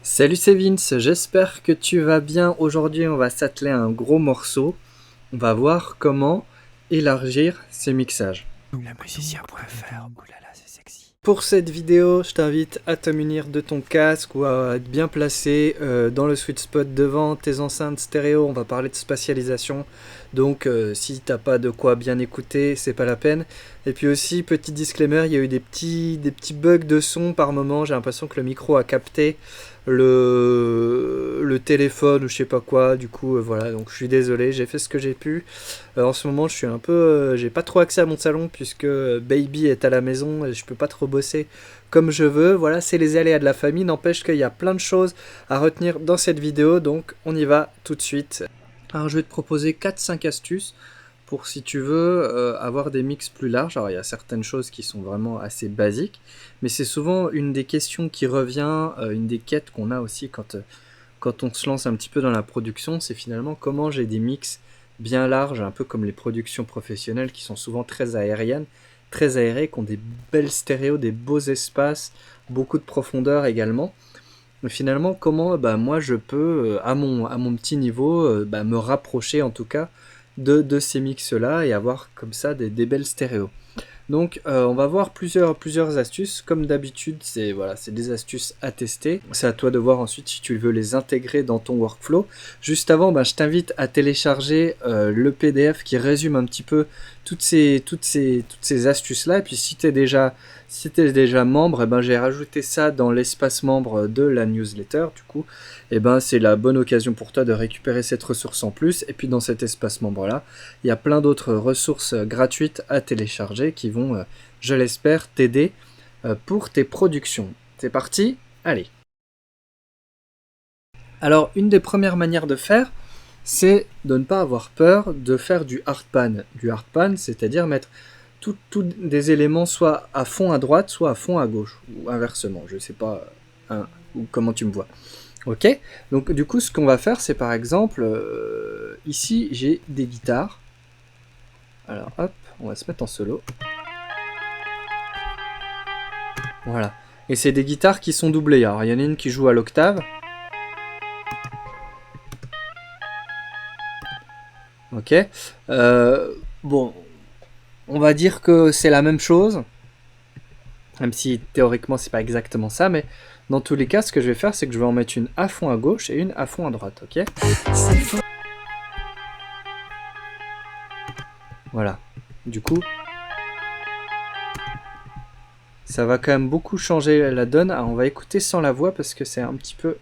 Salut, c'est Vince, j'espère que tu vas bien. Aujourd'hui, on va s'atteler à un gros morceau. On va voir comment élargir ses mixages. Lamusicien.fr, oulala, c'est sexy. Pour cette vidéo, je t'invite à te munir de ton casque ou à être bien placé dans le sweet spot devant tes enceintes stéréo. On va parler de spatialisation, donc si t'as pas de quoi bien écouter, c'est pas la peine. Et puis aussi, petit disclaimer, il y a eu des petits bugs de son par moment. J'ai l'impression que le micro a capté le téléphone ou je sais pas quoi. Du coup, voilà, donc je suis désolé, j'ai fait ce que j'ai pu. En ce moment, je suis un peu, j'ai pas trop accès à mon salon puisque Baby est à la maison et je peux pas trop bosser comme je veux. Voilà, c'est les aléas de la famille. N'empêche qu'il y a plein de choses à retenir dans cette vidéo, donc on y va tout de suite. Alors, je vais te proposer 4-5 astuces pour, si tu veux, avoir des mix plus larges. Alors, il y a certaines choses qui sont vraiment assez basiques, mais c'est souvent une des questions qui revient, une des quêtes qu'on a aussi quand on se lance un petit peu dans la production, c'est finalement comment j'ai des mix bien larges, un peu comme les productions professionnelles qui sont souvent très aériennes, très aérées, qui ont des belles stéréos, des beaux espaces, beaucoup de profondeur également. Mais finalement, comment moi je peux, à mon petit niveau, me rapprocher en tout cas de ces mix-là et avoir comme ça des belles stéréos. Donc on va voir plusieurs astuces. Comme d'habitude, c'est des astuces à tester. C'est à toi de voir ensuite si tu veux les intégrer dans ton workflow. Juste avant, je t'invite à télécharger le PDF qui résume un petit peu toutes ces astuces-là. Et puis si tu es déjà membre, j'ai rajouté ça dans l'espace membre de la newsletter. Du coup, c'est la bonne occasion pour toi de récupérer cette ressource en plus. Et puis dans cet espace membre-là, il y a plein d'autres ressources gratuites à télécharger qui vont, je l'espère, t'aider pour tes productions. C'est parti, allez. Alors, une des premières manières de faire, c'est de ne pas avoir peur de faire du hardpan. Du hardpan, c'est-à-dire mettre tous des éléments soit à fond à droite, soit à fond à gauche, ou inversement, je sais pas ou comment tu me vois. Ok, donc du coup ce qu'on va faire c'est par exemple, ici j'ai des guitares. Alors hop, on va se mettre en solo. Voilà, et c'est des guitares qui sont doublées. Alors il y en a une qui joue à l'octave. Ok, bon, on va dire que c'est la même chose, même si théoriquement c'est pas exactement ça, mais dans tous les cas, ce que je vais faire, c'est que je vais en mettre une à fond à gauche et une à fond à droite, ok? Voilà. Du coup, ça va quand même beaucoup changer la donne. Alors, on va écouter sans la voix parce que c'est un petit peu...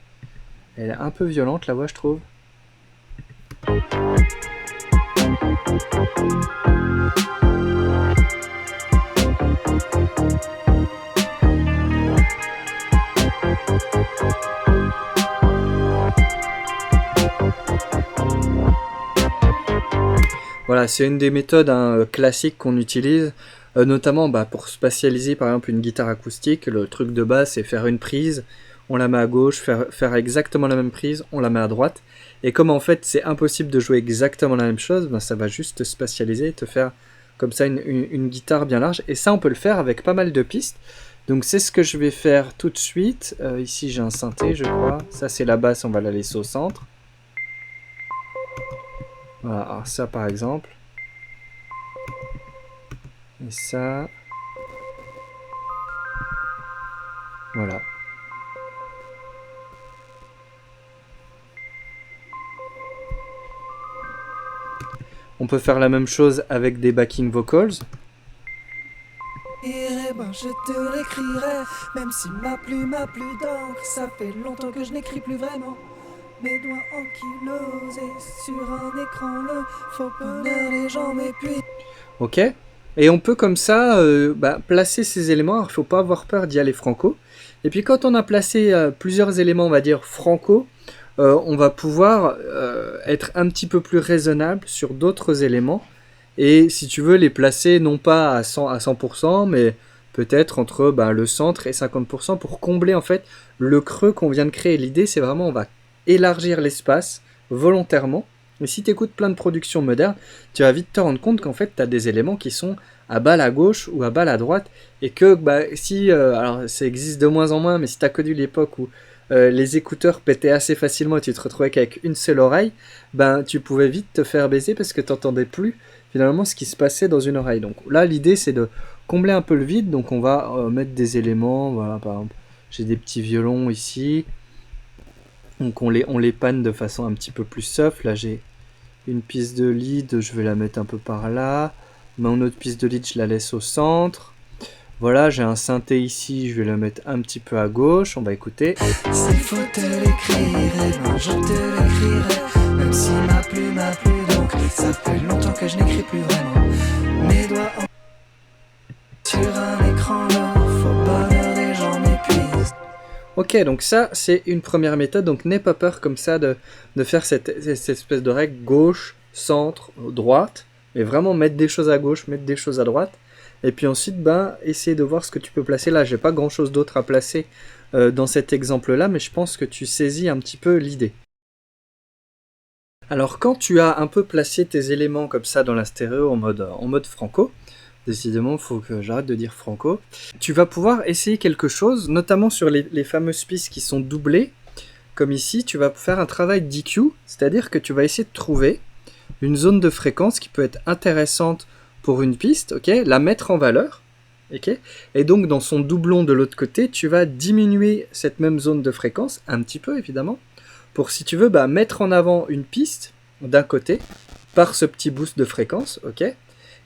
Elle est un peu violente, la voix, je trouve. Voilà, c'est une des méthodes classiques qu'on utilise, notamment pour spatialiser par exemple une guitare acoustique. Le truc de base, c'est faire une prise, on la met à gauche, faire exactement la même prise, on la met à droite. Et comme en fait c'est impossible de jouer exactement la même chose, ça va juste te spatialiser et te faire comme ça une guitare bien large. Et ça, on peut le faire avec pas mal de pistes. Donc c'est ce que je vais faire tout de suite. Ici j'ai un synthé, je crois. Ça c'est la basse, on va la laisser au centre. Voilà, alors ça par exemple. Et ça... Voilà. On peut faire la même chose avec des backing vocals. Je te l'écrirai, même si ma plume a plus d'encre. Ça fait longtemps que je n'écris plus vraiment. Mes doigts ankylosés sur un écran, le faux bonheur des gens m'épuisent. Ok. Et on peut comme ça placer ces éléments. Alors, il ne faut pas avoir peur d'y aller franco. Et puis quand on a placé plusieurs éléments, on va dire franco, on va pouvoir être un petit peu plus raisonnable sur d'autres éléments. Et si tu veux les placer non pas à 100%, mais peut-être entre le centre et 50% pour combler en fait le creux qu'on vient de créer. L'idée c'est vraiment on va élargir l'espace volontairement. Et si tu écoutes plein de productions modernes, tu vas vite te rendre compte qu'en fait tu as des éléments qui sont à balle à gauche ou à balle à droite, et que bah, si, alors ça existe de moins en moins, mais si tu as connu l'époque où les écouteurs pétaient assez facilement et tu te retrouvais qu'avec une seule oreille, ben tu pouvais vite te faire baiser parce que tu n'entendais plus finalement ce qui se passait dans une oreille. Donc là, l'idée c'est de combler un peu le vide, donc on va mettre des éléments, voilà, par exemple, j'ai des petits violons ici, donc on les panne de façon un petit peu plus soft. Là j'ai une piste de lead, je vais la mettre un peu par là, mon autre piste de lead je la laisse au centre. Voilà, j'ai un synthé ici, je vais le mettre un petit peu à gauche, on va écouter. S'il faut te l'écrire, eh ben je te l'écrirai. Même si ma plume a plus d'encre, ça fait longtemps que je n'écris plus vraiment. Mes doigts sur un écran, le faux bonheur des gens m'épuise. Ok, donc ça c'est une première méthode, donc n'aie pas peur comme ça de faire cette espèce de règle gauche, centre, droite, mais vraiment mettre des choses à gauche, mettre des choses à droite. Et puis ensuite, ben, essayer de voir ce que tu peux placer. Là, j'ai pas grand chose d'autre à placer dans cet exemple-là, mais je pense que tu saisis un petit peu l'idée. Alors, quand tu as un peu placé tes éléments comme ça dans la stéréo en mode franco, décidément, il faut que j'arrête de dire franco, tu vas pouvoir essayer quelque chose, notamment sur les fameuses pistes qui sont doublées. Comme ici, tu vas faire un travail d'EQ, c'est-à-dire que tu vas essayer de trouver une zone de fréquence qui peut être intéressante pour une piste, ok, la mettre en valeur, ok, et donc dans son doublon de l'autre côté, tu vas diminuer cette même zone de fréquence, un petit peu évidemment, pour si tu veux bah, mettre en avant une piste d'un côté, par ce petit boost de fréquence, ok,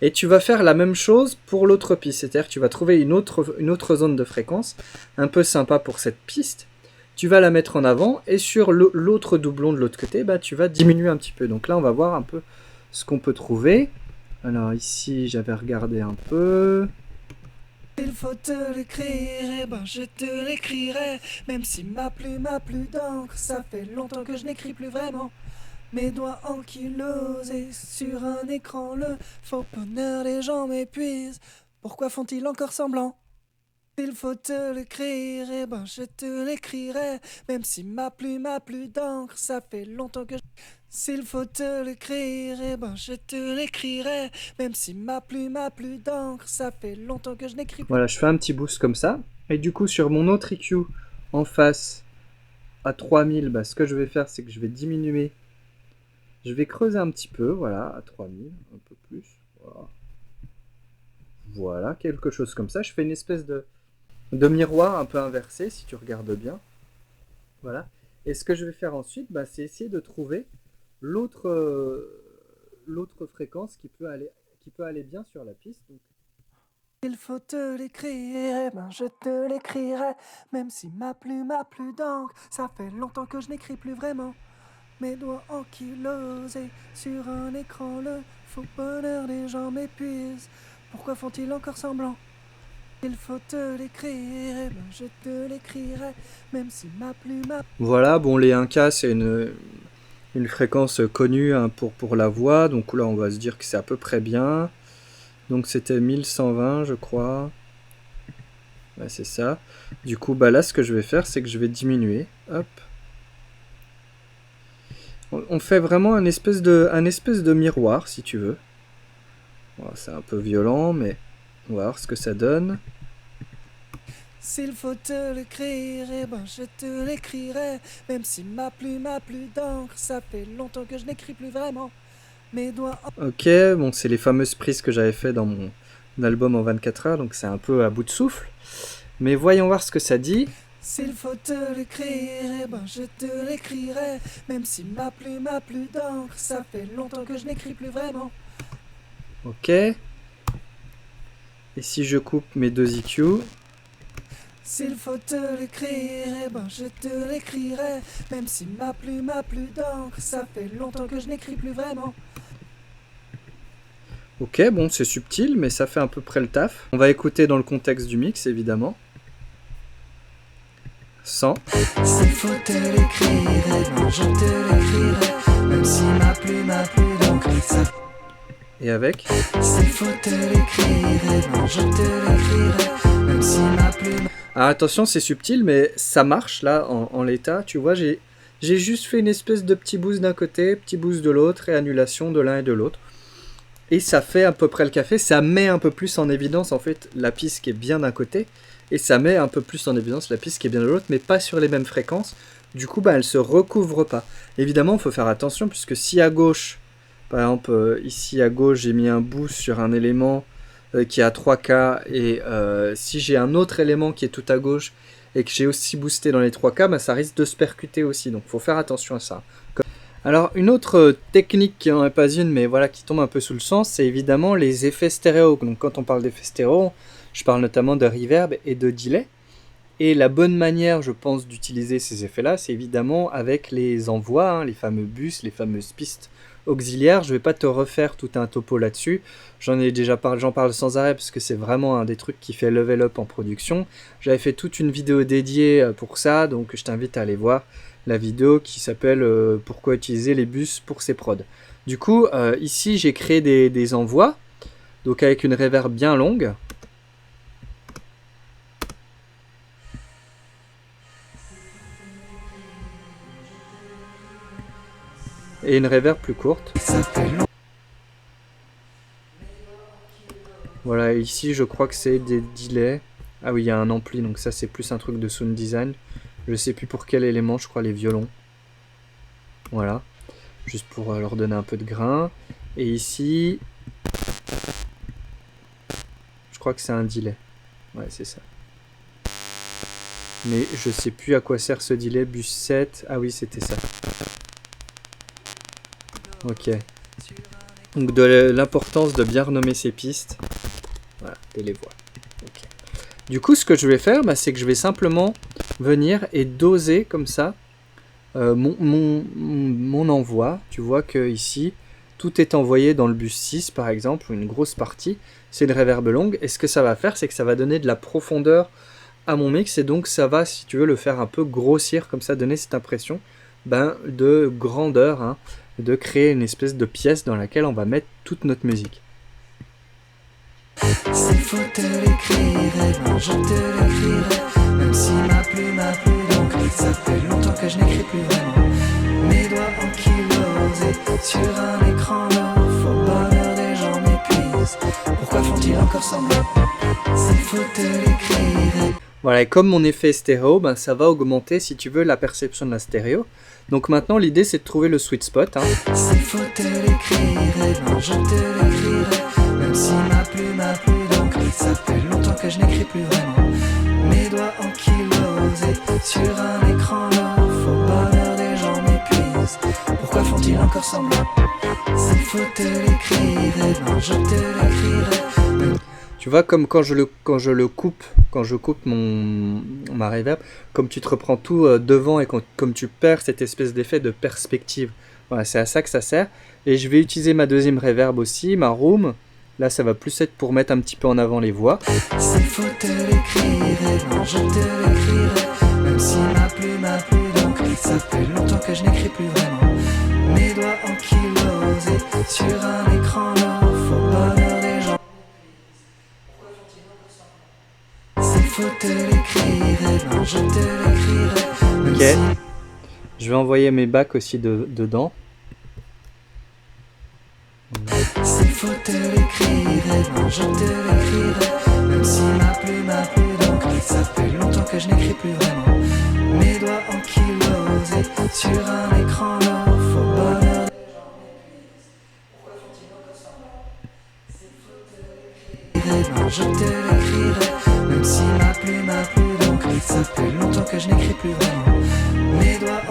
et tu vas faire la même chose pour l'autre piste, c'est-à-dire que tu vas trouver une autre zone de fréquence, un peu sympa pour cette piste, tu vas la mettre en avant, et sur l'autre doublon de l'autre côté, bah, tu vas diminuer un petit peu. Donc là, on va voir un peu ce qu'on peut trouver. Alors ici, j'avais regardé un peu. Il faut te l'écrire, eh ben je te l'écrirai. Même si ma plume a plus d'encre, ça fait longtemps que je n'écris plus vraiment. Mes doigts ankylosés sur un écran, le faux bonheur des gens m'épuise. Pourquoi font-ils encore semblant? Il faut te l'écrire, eh ben je te l'écrirai. Même si ma plume a plus d'encre, ça fait longtemps que je... S'il faut te l'écrire, eh ben je te l'écrirai. Même si ma plume a plus d'encre, ça fait longtemps que je n'écris plus. Voilà, je fais un petit boost comme ça. Et du coup, sur mon autre EQ en face, à 3000, bah, ce que je vais faire, c'est que je vais diminuer. Je vais creuser un petit peu, voilà, à 3000, un peu plus. Voilà, voilà, quelque chose comme ça. Je fais une espèce de miroir un peu inversé, si tu regardes bien. Voilà. Et ce que je vais faire ensuite, bah, c'est essayer de trouver l'autre fréquence qui peut aller bien sur la piste. Donc, il faut te l'écrire, eh ben je te l'écrirai. Même si ma plume a plus d'encre, ça fait longtemps que je n'écris plus vraiment. Mes doigts ankylosés sur un écran, le faux bonheur des gens m'épuise. Pourquoi font-ils encore semblant? Il faut te l'écrire, eh ben je te l'écrirai. Même si ma plume a... voilà, bon, les 1K, c'est une fréquence connue hein, pour la voix. Donc là, on va se dire que c'est à peu près bien. Donc c'était 1120, je crois. Ouais, c'est ça. Du coup, bah là, ce que je vais faire, c'est que je vais diminuer. Hop. On fait vraiment un espèce de miroir, si tu veux. Bon, c'est un peu violent, mais on va voir ce que ça donne. S'il faut te l'écrire, eh ben je te l'écrirai. Même si ma plume a plus d'encre, ça fait longtemps que je n'écris plus vraiment. Mes doigts... Ok, bon, c'est les fameuses prises que j'avais fait dans mon album en 24 heures, donc c'est un peu à bout de souffle. Mais voyons voir ce que ça dit. S'il faut te l'écrire, eh ben je te l'écrirai. Même si ma plume a plus d'encre, ça fait longtemps que je n'écris plus vraiment. Ok. Et si je coupe mes deux EQ? S'il faut te l'écrire, eh ben je te l'écrirai. Même si ma plume a plus d'encre, ça fait longtemps que je n'écris plus vraiment. Ok, bon, c'est subtil, mais ça fait à peu près le taf. On va écouter dans le contexte du mix, évidemment. 100. S'il faut te l'écrire, eh ben je te l'écrirai. Même si ma plume a plus d'encre, ça... Et avec. S'il faut te l'écrire, eh ben je te l'écrirai. Même si ma plume... Ah, attention, c'est subtil, mais ça marche, là, en l'état. Tu vois, j'ai juste fait une espèce de petit boost d'un côté, petit boost de l'autre, et annulation de l'un et de l'autre. Et ça fait à peu près le café, ça met un peu plus en évidence en fait la piste qui est bien d'un côté, et ça met un peu plus en évidence la piste qui est bien de l'autre, mais pas sur les mêmes fréquences. Du coup, bah, elle se recouvre pas. Évidemment, il faut faire attention, puisque si à gauche, par exemple, ici à gauche, j'ai mis un boost sur un élément qui est à 3K, et si j'ai un autre élément qui est tout à gauche, et que j'ai aussi boosté dans les 3K, bah, ça risque de se percuter aussi, donc il faut faire attention à ça. Alors, une autre technique qui n'en est pas une, mais voilà, qui tombe un peu sous le sens, c'est évidemment les effets stéréo. Donc, quand on parle d'effets stéréo, je parle notamment de reverb et de delay. Et la bonne manière, je pense, d'utiliser ces effets-là, c'est évidemment avec les envois, hein, les fameux bus, les fameuses pistes auxiliaires. Je ne vais pas te refaire tout un topo là-dessus. J'en parle sans arrêt parce que c'est vraiment un des trucs qui fait level up en production. J'avais fait toute une vidéo dédiée pour ça, donc je t'invite à aller voir la vidéo qui s'appelle Pourquoi utiliser les bus pour ses prods. Du coup, ici j'ai créé des envois, donc avec une reverb bien longue. Et une reverb plus courte. Voilà, ici je crois que c'est des delays. Ah oui, il y a un ampli, donc ça c'est plus un truc de sound design. Je sais plus pour quel élément, je crois les violons. Voilà, juste pour leur donner un peu de grain. Et ici, je crois que c'est un delay. Ouais, c'est ça. Mais je sais plus à quoi sert ce delay. Bus 7, ah oui, c'était ça. Ok. Donc de l'importance de bien renommer ces pistes. Voilà, et les voix. Okay. Du coup, ce que je vais faire, bah, c'est que je vais simplement venir et doser comme ça mon envoi. Tu vois que ici, tout est envoyé dans le bus 6 par exemple, ou une grosse partie. C'est une reverb longue. Et ce que ça va faire, c'est que ça va donner de la profondeur à mon mix. Et donc ça va, si tu veux, le faire un peu grossir, comme ça, donner cette impression de grandeur, hein, de créer une espèce de pièce dans laquelle on va mettre toute notre musique. S'il faut te l'écrire, ben je te l'écrirai. Même si ma plume a plu, donc ça fait longtemps que je n'écris plus vraiment. Mes doigts en kilos et sur un écran là, faux bonheur des gens m'épuisent. Pourquoi font-ils encore semblant? S'il faut te l'écrire. Voilà, et comme mon effet stéréo, ben, ça va augmenter, si tu veux, la perception de la stéréo. Donc maintenant, l'idée, c'est de trouver le sweet spot. Hein. S'il faut te l'écrire, ben je te l'écrirai. Même si ma plume a plu, donc ça fait longtemps que je n'écris plus vraiment. Mes doigts en kilos et sur un écran là, faux bonheur des gens m'épuisent. Pourquoi font-ils encore semblant? S'il faut te l'écrire, ben je te l'écrirai. Tu vois, comme quand je coupe ma reverb, comme tu te reprends tout devant et comme tu perds cette espèce d'effet de perspective. Voilà, c'est à ça que ça sert. Et je vais utiliser ma deuxième reverb aussi, ma room. Là, ça va plus être pour mettre un petit peu en avant les voix. S'il faut te l'écrire, ben je te l'écrirai. Même si ma plume a plu, donc ça fait longtemps que je n'écris plus vraiment. Mes doigts en kilos et sur un écran là, faux bonheur des gens. S'il faut te l'écrire, ben je te l'écrirai. Ok. Je vais envoyer mes bacs aussi dedans. S'il faut te l'écrire, ben je te l'écrirai. Même si ma plume a plu, donc ça fait longtemps que je n'écris plus vraiment. Mes doigts en kilos et sur un écran là, faux bonheur des gens m'épuisent. Pourquoi font-ils encore semblant? S'il faut te l'écrire, ben je te l'écrirai. Même si ma plume a plu, donc ça fait longtemps que je n'écris plus vraiment. Mes doigts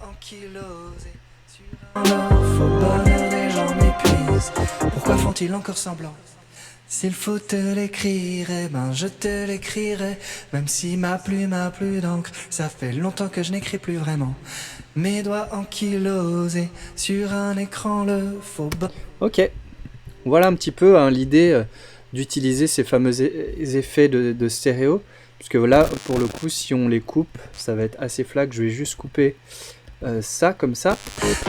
en kilos et sur un là, faux bonheur des gens m'épuisent. Pourquoi font-ils encore semblant? S'il faut te l'écrire, eh ben je te l'écrirai. Même si ma plume a plus d'encre, ça fait longtemps que je n'écris plus vraiment. Mes doigts en kilos et sur un écran le faux bonheur. Ok. Voilà un petit peu hein, l'idée d'utiliser ces fameux effets de stéréo. Puisque là, pour le coup, si on les coupe, ça va être assez flac. Je vais juste couper ça comme ça.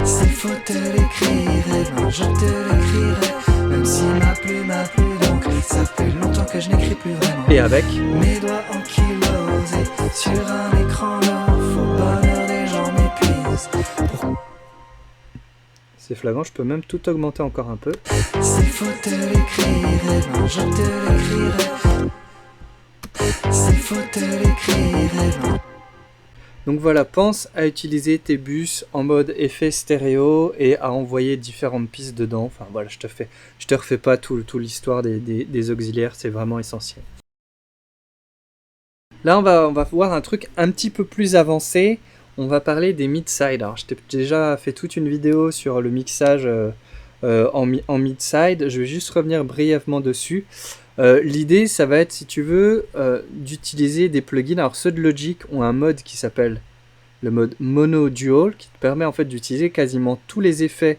S'il faut te l'écrire, eh ben je te l'écrirai. Même si ma plume a plus d'encre, ça fait longtemps que je n'écris plus vraiment. Et avec. Mes doigts en kilos et sur un écran là, faux bonheur des gens m'épuisent. c'est flagrant, je peux même tout augmenter encore un peu. S'il faut te l'écrire, ben je te l'écrirai. S'il faut te l'écrire, ben... Donc voilà, pense à utiliser tes bus en mode effet stéréo et à envoyer différentes pistes dedans. Enfin voilà, je te refais pas tout l'histoire des auxiliaires, c'est vraiment essentiel. Là, on va voir un truc un petit peu plus avancé. On va parler des mid-side. Alors, je t'ai déjà fait toute une vidéo sur le mixage en mid-side. Je vais juste revenir brièvement dessus. L'idée, ça va être, si tu veux, d'utiliser des plugins. Alors, ceux de Logic ont un mode qui s'appelle le mode Mono Dual, qui te permet en fait d'utiliser quasiment tous les effets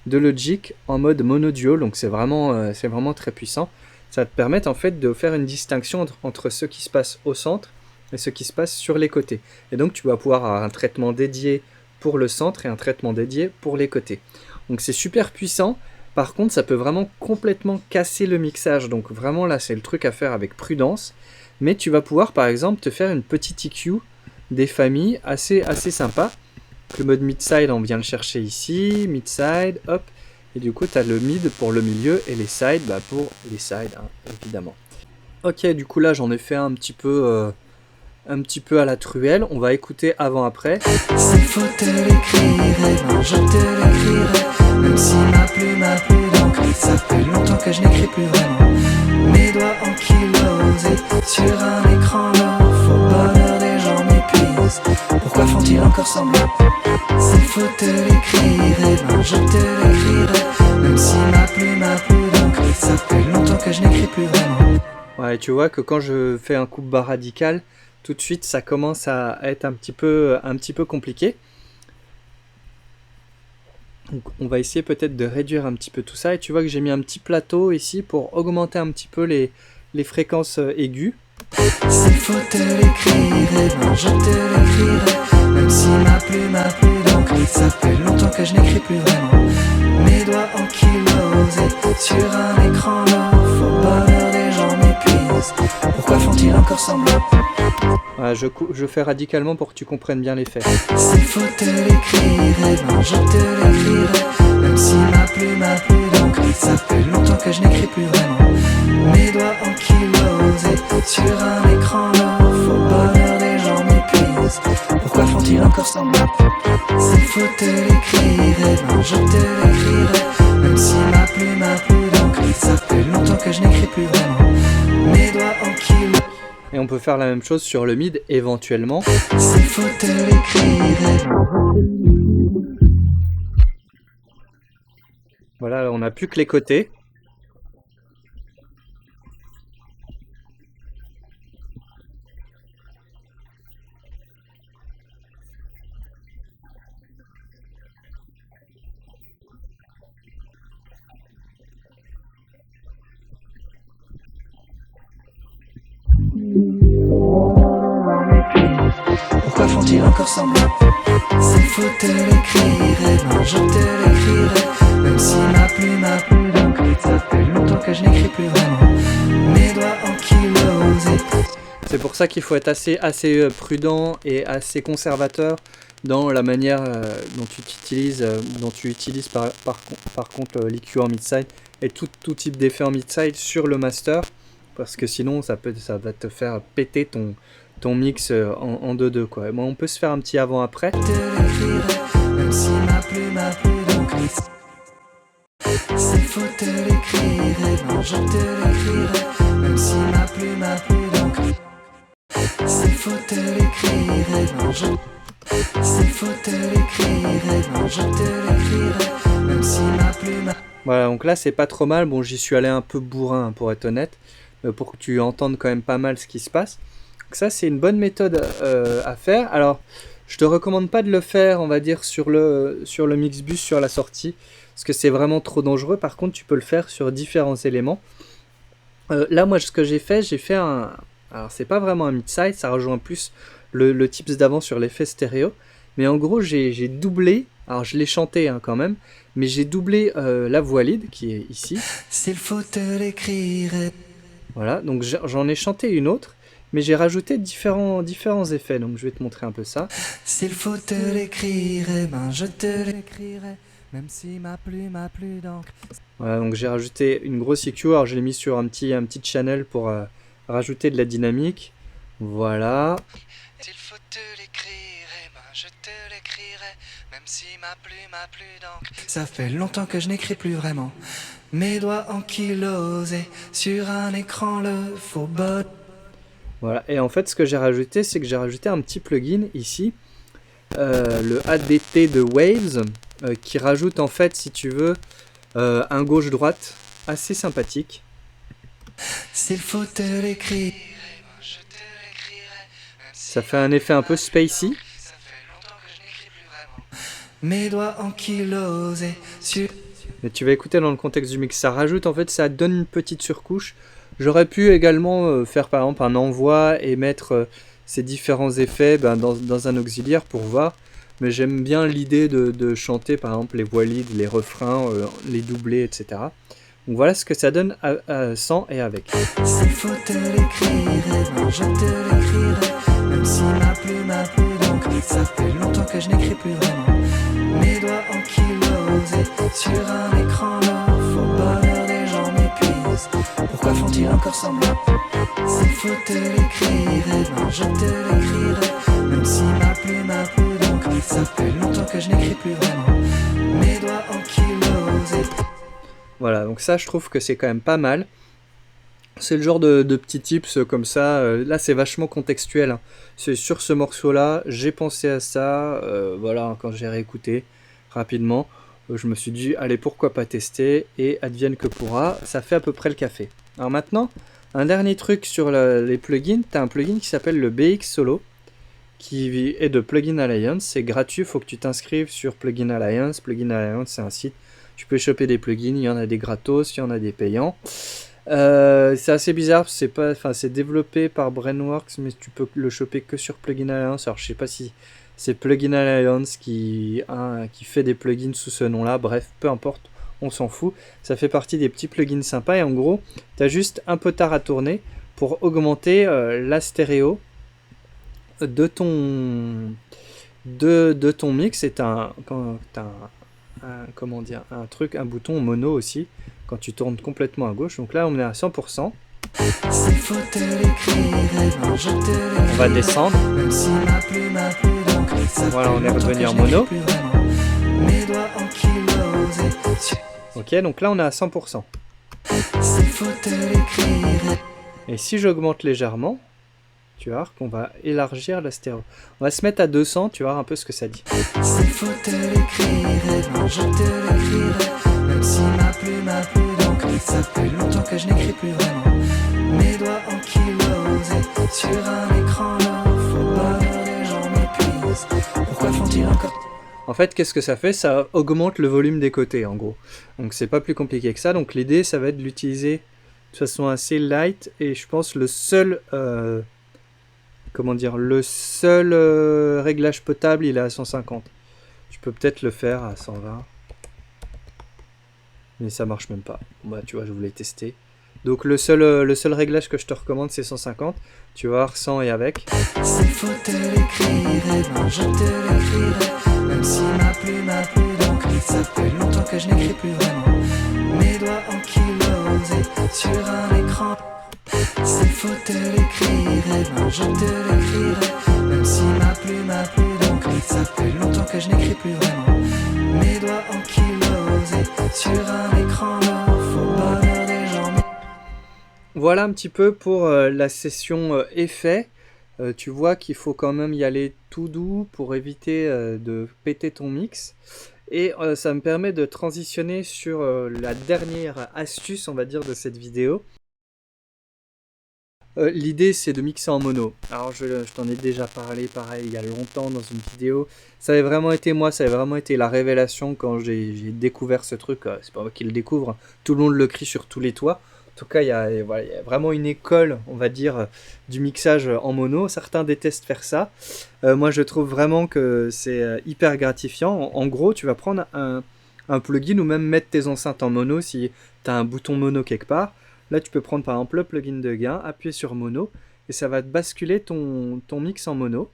de Logic en mode Mono Dual. Donc, c'est vraiment très puissant. Ça va te permettre en fait de faire une distinction entre ce qui se passe au centre et ce qui se passe sur les côtés. Et donc, tu vas pouvoir avoir un traitement dédié pour le centre et un traitement dédié pour les côtés. Donc, c'est super puissant. Par contre, ça peut vraiment complètement casser le mixage. Donc vraiment là, c'est le truc à faire avec prudence. Mais tu vas pouvoir par exemple te faire une petite EQ des familles assez sympa. Le mode mid-side, on vient le chercher ici. Mid-side, hop. Et du coup, tu as le mid pour le milieu et les sides pour les sides, hein, évidemment. Ok, du coup là, j'en ai fait un petit peu à la truelle. On va écouter avant-après. S'il faut te l'écrire, ben je te l'écrirai. Même si ma plume d'encre, ça fait longtemps que je n'écris plus vraiment. Mes doigts ankylosés sur un écran lourd. Faux bonheur des gens m'épuisent. Pourquoi font-ils encore semblant? S'il faut te l'écrire, ben je te l'écrirai. Même si ma plume d'encre, ça fait longtemps que je n'écris plus vraiment. Ouais, tu vois que quand je fais un coupe bas radical, tout de suite ça commence à être un petit peu compliqué. Donc on va essayer peut-être de réduire un petit peu tout ça. Et tu vois que j'ai mis un petit plateau ici pour augmenter un petit peu les fréquences aiguës. S'il faut te l'écrire, ben je te l'écrirai. Même si ma plume d'encre, ça fait longtemps que je n'écris plus vraiment. Mes doigts ankylosés sur un écran lourd. Faux bonheur des gens m'épuisent. Pourquoi font-ils encore semblant? Voilà, je fais radicalement pour que tu comprennes bien l'effet. S'il faut te l'écrire, ben je te l'écrirai. Même si ma plume d'encre, ça fait longtemps que je n'écris plus vraiment. Mes doigts ankylosés sur un écran lourd. Faux bonheur des gens m'épuisent. Pourquoi font-ils encore semblant? S'il faut te l'écrire, ben je te l'écrirai. Même si ma plume d'encre, ça fait longtemps que je n'écris plus vraiment. Mes doigts ankylosés. Et on peut faire la même chose sur le mid éventuellement. S'il faut te l'écrire. Voilà, on n'a plus que les côtés. Pourquoi font-ils encore semblant? S'il faut te l'écrire, ben je te l'écrirai. Même si ma plume d'encre, ça fait longtemps que je n'écris plus vraiment. Mes doigts ankylosés. C'est pour ça qu'il faut être assez prudent et assez conservateur dans la manière dont tu utilises par contre l'EQ en mid-side et tout type d'effet en mid-side sur le master, parce que sinon ça va te faire péter ton mix en 2-2 quoi. Bon, on peut se faire un petit avant-après. Même si ma plume d'encre. S'il faut te l'écrire, ben je te l'écrirai. Même si ma plume d'encre. S'il faut te l'écrire, ben je... S'il faut te l'écrire, ben je te l'écrirai. Même si ma plume... Voilà, donc là c'est pas trop mal. Bon, j'y suis allé un peu bourrin pour être honnête, pour que tu entendes quand même pas mal ce qui se passe. Donc ça c'est une bonne méthode à faire. Alors je te recommande pas de le faire, on va dire, sur le Mixbus sur la sortie, parce que c'est vraiment trop dangereux. Par contre tu peux le faire sur différents éléments. Là moi ce que j'ai fait un... Alors c'est pas vraiment un mid-side, ça rejoint plus le tips d'avant sur l'effet stéréo. Mais en gros j'ai doublé, alors je l'ai chanté hein, quand même, mais j'ai doublé la voix lead qui est ici. S'il faut te l'écrire. Voilà, donc j'en ai chanté une autre, mais j'ai rajouté différents effets, donc je vais te montrer un peu ça. S'il faut te l'écrire, ben je te l'écrirai. même si ma plume a plus d'encre. Voilà, donc j'ai rajouté une grosse EQ, alors je l'ai mis sur un petit channel pour rajouter de la dynamique. Voilà. S'il faut te l'écrire, eh ben je te l'écrirai, même si ma plume a plus d'encre. Ça fait longtemps que je n'écris plus vraiment, mes doigts ankylosés sur un écran, le faux bot. Voilà, et en fait ce que j'ai rajouté, c'est que j'ai rajouté un petit plugin ici, le ADT de Waves, qui rajoute en fait, si tu veux, un gauche-droite assez sympathique. S'il faut te l'écrire, ça fait un effet un peu spacey. mes doigts ankylosés sur... Mais tu vas écouter dans le contexte du mix, ça rajoute en fait, ça donne une petite surcouche. J'aurais pu également faire par exemple un envoi et mettre ces différents effets dans un auxiliaire pour voir. Mais j'aime bien l'idée de chanter par exemple les voix lead, les refrains, les doublés, etc. Donc voilà ce que ça donne sans et avec. S'il faut te l'écrire, eh ben je te l'écrirai, même si ma plume a plus d'encre. Ça fait longtemps que je n'écris plus vraiment, mes doigts ankylosés sur un écran, le faux bonheur des gens m'épuise. Pourquoi font-ils encore semblant? S'il faut te l'écrire, eh ben je te l'écrirai, même si ma plume a plus d'encre. Ça fait longtemps que je n'écris plus vraiment, mes doigts ankylosés. Voilà, donc ça je trouve que c'est quand même pas mal. C'est le genre de petits tips comme ça. Là c'est vachement contextuel, hein. C'est sur ce morceau là, j'ai pensé à ça, voilà, quand j'ai réécouté rapidement, je me suis dit allez pourquoi pas tester, et advienne que pourra, ça fait à peu près le café. Alors maintenant, un dernier truc sur les plugins, tu as un plugin qui s'appelle le BX Solo, qui est de Plugin Alliance, c'est gratuit, il faut que tu t'inscrives sur Plugin Alliance. Plugin Alliance c'est un site, tu peux choper des plugins, il y en a des gratos, il y en a des payants. C'est assez bizarre, c'est développé par Brainworks, mais tu peux le choper que sur Plugin Alliance. Alors je sais pas si c'est Plugin Alliance qui fait des plugins sous ce nom là, bref, peu importe, on s'en fout. Ça fait partie des petits plugins sympas, et en gros tu as juste un potard à tourner pour augmenter la stéréo de ton mix. Et t'as un bouton mono aussi quand tu tournes complètement à gauche. Donc là on est à 100%. On va descendre. Voilà, on est revenu en mono. Ok, donc là on est à 100%. Et si j'augmente légèrement, tu vas voir qu'on va élargir la stéréo. On va se mettre à 200, tu vas voir un peu ce que ça dit. S'il faut te l'écrire, je te l'écrirai, même si ma plume a plus d'encre. Ça fait longtemps que je n'écris plus vraiment, mes doigts ankylosés sur un écran, le faux bonheur des gens m'épuise. Pourquoi font-ils encore? En fait, qu'est-ce que ça fait? Ça augmente le volume des côtés, en gros. Donc c'est pas plus compliqué que ça. Donc l'idée, ça va être de l'utiliser de façon assez light, et je pense le seul... réglage potable, il est à 150. Tu peux peut-être le faire à 120. Mais ça marche même pas. Bah tu vois, je voulais tester. Donc le seul réglage que je te recommande, c'est 150. Tu vas voir 100 et avec. S'il faut te l'écrire, ben je te l'écrirai, même si ma plume a plus d'encre. Ça fait longtemps que je n'écris plus vraiment, mes doigts ankylosés sur un écran. S'il faut te l'écrire, ben je te l'écrirai, même si ma plume a plus d'encre. Ça fait longtemps que je n'écris plus vraiment, mes doigts ankylosés sur un écran, le faux bonheur des gens. Voilà un petit peu pour la session effet. Tu vois qu'il faut quand même y aller tout doux pour éviter de péter ton mix. Et ça me permet de transitionner sur la dernière astuce, on va dire, de cette vidéo. L'idée, c'est de mixer en mono. Alors je t'en ai déjà parlé pareil il y a longtemps dans une vidéo. Ça avait vraiment été la révélation quand j'ai découvert ce truc. C'est pas moi qui le découvre, tout le monde le crie sur tous les toits. En tout cas, il y a vraiment une école, on va dire, du mixage en mono. Certains détestent faire ça. Moi, je trouve vraiment que c'est hyper gratifiant. En gros, tu vas prendre un plugin, ou même mettre tes enceintes en mono si tu as un bouton mono quelque part. Là, tu peux prendre par exemple le plugin de gain, appuyer sur mono, et ça va te basculer ton mix en mono.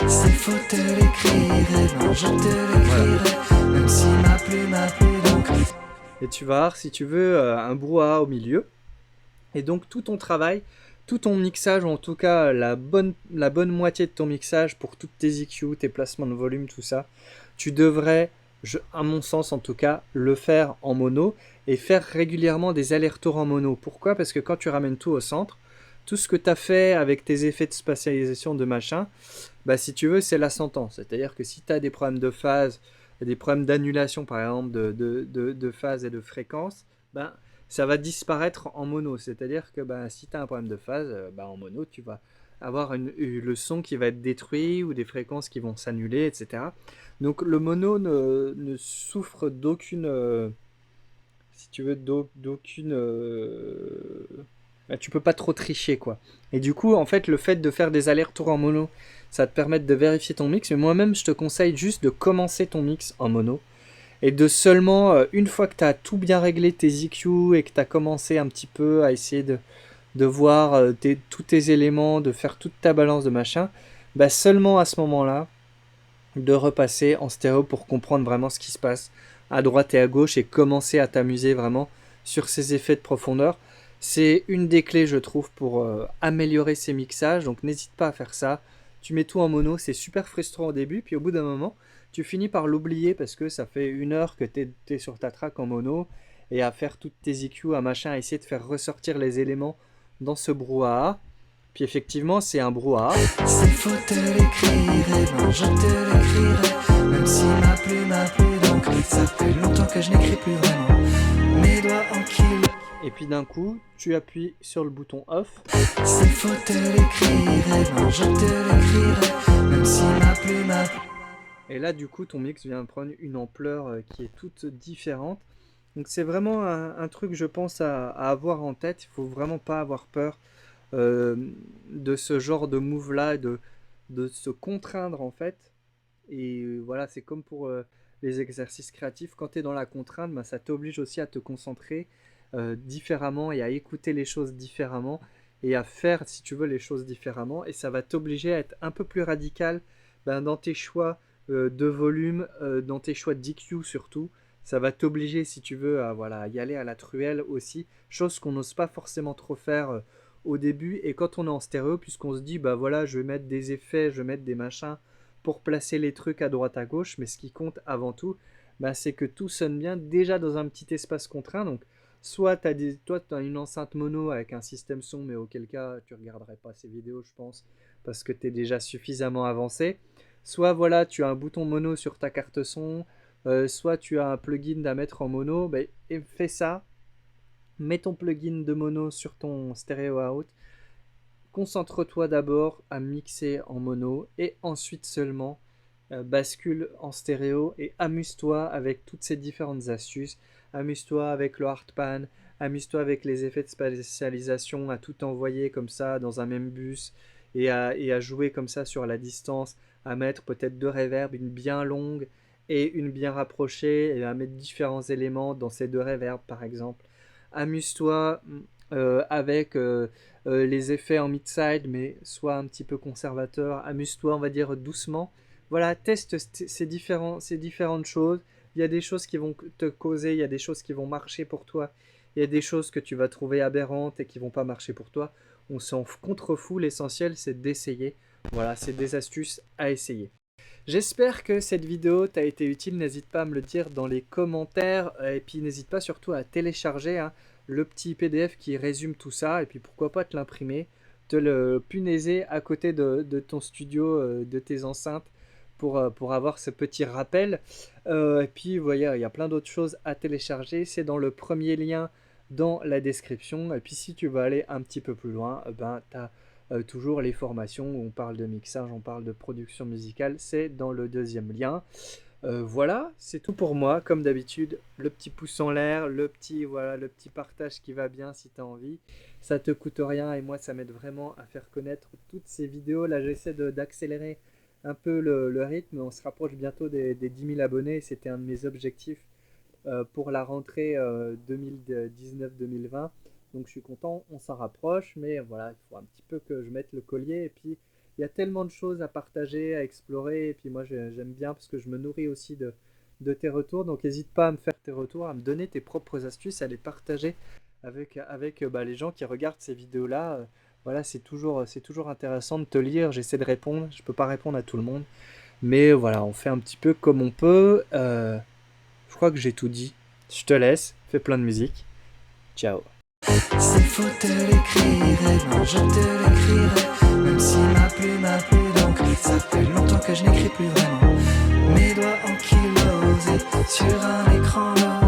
S'il faut te l'écrire, ben je te l'écrirai, même même si ma plume a plus d'encre. Et tu vas avoir, si tu veux, un brouhaha au milieu. Et donc tout ton travail, tout ton mixage, ou en tout cas la bonne moitié de ton mixage pour toutes tes EQ, tes placements de volume, tout ça, tu devrais, à mon sens en tout cas, le faire en mono et faire régulièrement des allers-retours en mono. Pourquoi? Parce que quand tu ramènes tout au centre, tout ce que tu as fait avec tes effets de spatialisation de machin, bah si tu veux, c'est la sentence. C'est-à-dire que si tu as des problèmes de phase, des problèmes d'annulation par exemple de phase et de fréquence, ben, ça va disparaître en mono. C'est-à-dire que ben, si tu as un problème de phase, ben, en mono, tu vas avoir le son qui va être détruit ou des fréquences qui vont s'annuler, etc. Donc le mono ne souffre d'aucune, si tu veux, d'aucune... ben, tu peux pas trop tricher, quoi. Et du coup, en fait, le fait de faire des allers-retours en mono, ça va te permettre de vérifier ton mix. Mais moi-même, je te conseille juste de commencer ton mix en mono et de seulement, une fois que tu as tout bien réglé tes EQ et que tu as commencé un petit peu à essayer de voir tous tes éléments, de faire toute ta balance de machin, bah seulement à ce moment-là, de repasser en stéréo pour comprendre vraiment ce qui se passe à droite et à gauche et commencer à t'amuser vraiment sur ces effets de profondeur. C'est une des clés, je trouve, pour améliorer ces mixages, donc n'hésite pas à faire ça. Tu mets tout en mono, c'est super frustrant au début, puis au bout d'un moment, tu finis par l'oublier parce que ça fait 1 heure que tu es sur ta track en mono et à faire toutes tes EQ, à machin, à essayer de faire ressortir les éléments dans ce brouhaha. Puis effectivement, c'est un brouhaha. C'est faux te l'écrire, et ben je te l'écrirai. Même si ma plume a plus d'encre, ça fait longtemps que je n'écris plus vraiment. Mes doigts en kill. Et puis d'un coup, tu appuies sur le bouton off. C'est faux te l'écrire, et ben je te l'écrirai. Même si ma plume a plus. Et là, du coup, ton mix vient de prendre une ampleur qui est toute différente. Donc c'est vraiment un truc, je pense, à avoir en tête. Il faut vraiment pas avoir peur euh, de ce genre de move-là, de se contraindre en fait. Et voilà, c'est comme pour les exercices créatifs. Quand tu es dans la contrainte, ben, ça t'oblige aussi à te concentrer différemment et à écouter les choses différemment et à faire, si tu veux, les choses différemment. Et ça va t'obliger à être un peu plus radical ben, dans tes choix de volume, dans tes choix d'EQ surtout. Ça va t'obliger, si tu veux, à voilà, y aller à la truelle aussi. Chose qu'on n'ose pas forcément trop faire au début. Et quand on est en stéréo, puisqu'on se dit, bah voilà, je vais mettre des effets, je vais mettre des machins pour placer les trucs à droite à gauche, mais ce qui compte avant tout, bah, c'est que tout sonne bien déjà dans un petit espace contraint. Donc, soit toi, tu as une enceinte mono avec un système son, mais auquel cas, tu ne regarderais pas ces vidéos, je pense, parce que tu es déjà suffisamment avancé. Soit, voilà, tu as un bouton mono sur ta carte son, soit tu as un plugin à mettre en mono, bah, et fais ça. Mets ton plugin de mono sur ton stéréo out. Concentre-toi d'abord à mixer en mono et ensuite seulement bascule en stéréo et amuse-toi avec toutes ces différentes astuces. Amuse-toi avec le hardpan, amuse-toi avec les effets de spatialisation, à tout envoyer comme ça dans un même bus et à jouer comme ça sur la distance, à mettre peut-être 2 reverbs, une bien longue et une bien rapprochée, et à mettre différents éléments dans ces 2 reverbs par exemple. Amuse-toi avec les effets en mid-side, mais sois un petit peu conservateur. Amuse-toi, on va dire, doucement. Voilà, teste ces différentes choses. Il y a des choses qui vont te causer, il y a des choses qui vont marcher pour toi, il y a des choses que tu vas trouver aberrantes et qui vont pas marcher pour toi. On s'en contrefout, l'essentiel c'est d'essayer. Voilà, c'est des astuces à essayer. J'espère que cette vidéo t'a été utile, n'hésite pas à me le dire dans les commentaires et puis n'hésite pas surtout à télécharger le petit PDF qui résume tout ça et puis pourquoi pas te l'imprimer, te le punaiser à côté de ton studio, de tes enceintes pour avoir ce petit rappel. Et puis voilà, il y a plein d'autres choses à télécharger, c'est dans le premier lien dans la description et puis si tu veux aller un petit peu plus loin, ben tu as toujours les formations où on parle de mixage, on parle de production musicale, c'est dans le deuxième lien. Voilà, c'est tout pour moi, comme d'habitude, le petit pouce en l'air, voilà, le petit partage qui va bien si tu as envie. Ça te coûte rien et moi ça m'aide vraiment à faire connaître toutes ces vidéos. Là j'essaie d'accélérer un peu le rythme, on se rapproche bientôt des 10 000 abonnés, c'était un de mes objectifs pour la rentrée 2019-2020. Donc je suis content, on s'en rapproche, mais voilà, il faut un petit peu que je mette le collier. Et puis il y a tellement de choses à partager, à explorer. Et puis moi j'aime bien parce que je me nourris aussi de tes retours. Donc n'hésite pas à me faire tes retours, à me donner tes propres astuces, à les partager avec bah, les gens qui regardent ces vidéos-là. Voilà, c'est toujours intéressant de te lire. J'essaie de répondre. Je peux pas répondre à tout le monde. Mais voilà, on fait un petit peu comme on peut. Je crois que j'ai tout dit. Je te laisse. Fais plein de musique. Ciao. S'il faut te l'écrire, eh ben je te l'écrirai. Même si ma plume a plus d'encre, ça fait longtemps que je n'écris plus vraiment. Mes doigts ankylosés sur un écran.